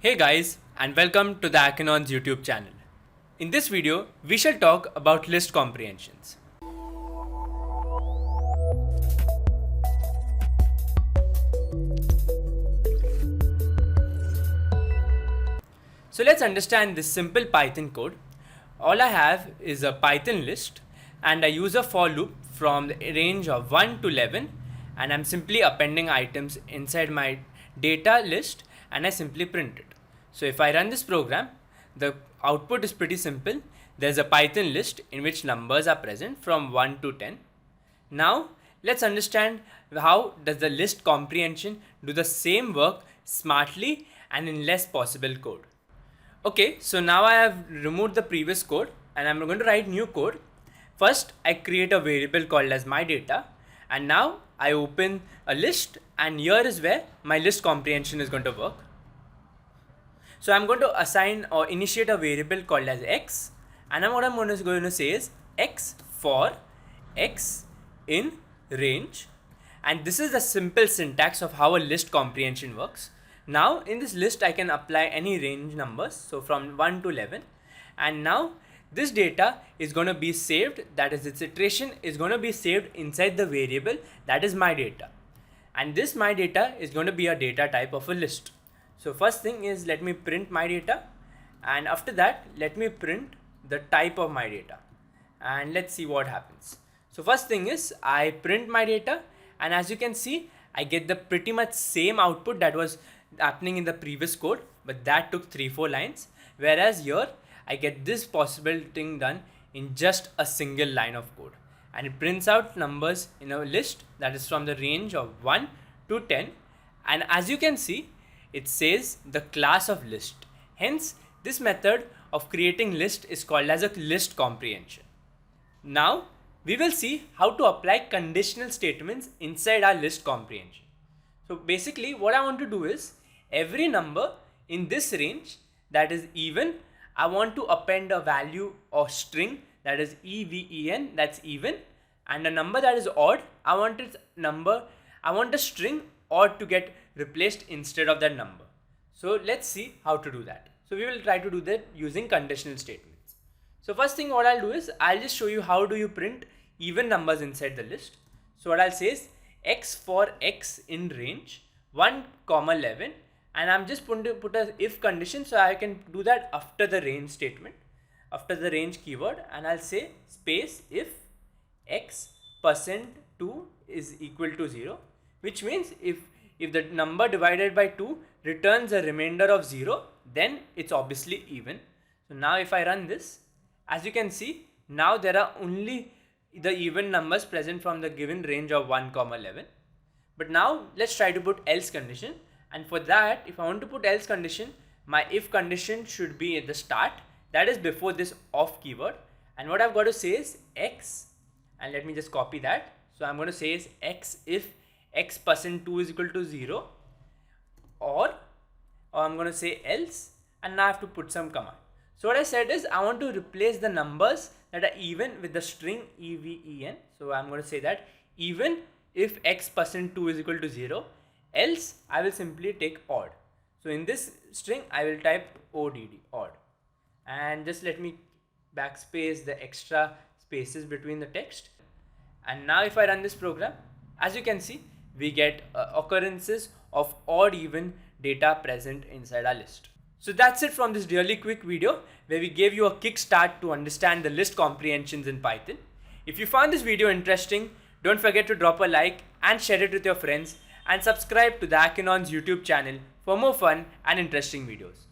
Hey guys, and welcome to the Akinon's YouTube channel. In this video, we shall talk about list comprehensions. So let's understand this simple Python code. All I have is a Python list and I use a for loop from the range of 1 to 11, and I'm simply appending items inside my data list and I simply print it. So if I run this program, the output is pretty simple. There's a Python list in which numbers are present from 1 to 10. Now let's understand how does the list comprehension do the same work smartly and in less possible code. Okay, so now I have removed the previous code and I'm going to write new code. First, I create a variable called as my data, and now I open a list, and here is where my list comprehension is going to work. So I'm going to assign or initiate a variable called as x, and what I'm going to say is x for x in range, and this is the simple syntax of how a list comprehension works. Now in this list I can apply any range numbers, so from 1 to 11, and now this data is going to be saved, that is its iteration is going to be saved inside the variable that is my data, and this my data is going to be a data type of a list. So first thing is let me print my data, and after that let me print the type of my data, and let's see what happens. So first thing is I print my data, and as you can see I get the pretty much same output that was happening in the previous code, but that took 3-4 lines, whereas here I get this possible thing done in just a single line of code, and it prints out numbers in a list that is from the range of 1 to 10, and as you can see it says the class of list. Hence this method of creating list is called as a list comprehension. Now we will see how to apply conditional statements inside our list comprehension. So basically what I want to do is every number in this range that is even, I want to append a value or string that is even, that's even, and a number that is odd, I want a string odd to get replaced instead of that number. So let's see how to do that. So we will try to do that using conditional statements. So first thing what I'll do is I'll just show you how do you print even numbers inside the list. So what I'll say is x for x in range 1, 11, and I'm just going to put a if condition, so I can do that after the range statement, after the range keyword, and I'll say space if x%2 is equal to 0, which means if the number divided by 2 returns a remainder of 0, then it's obviously even. So now if I run this, as you can see, now there are only the even numbers present from the given range of 1, 11. But now let's try to put else condition, and for that if I want to put else condition, my if condition should be at the start, that is before this off keyword, and what I've got to say is x, and let me just copy that. So I'm going to say is x if x%2 is equal to 0, or I'm going to say else, and now I have to put some comma. So what I said is I want to replace the numbers that are even with the string even. So I'm going to say that even if x%2 is equal to 0, else I will simply take odd. So in this string I will type odd, and just let me backspace the extra spaces between the text. And now if I run this program, as you can see we get occurrences of odd even data present inside our list. So that's it from this really quick video where we gave you a kickstart to understand the list comprehensions in Python. If you found this video interesting, don't forget to drop a like and share it with your friends, and subscribe to the Akinon's YouTube channel for more fun and interesting videos.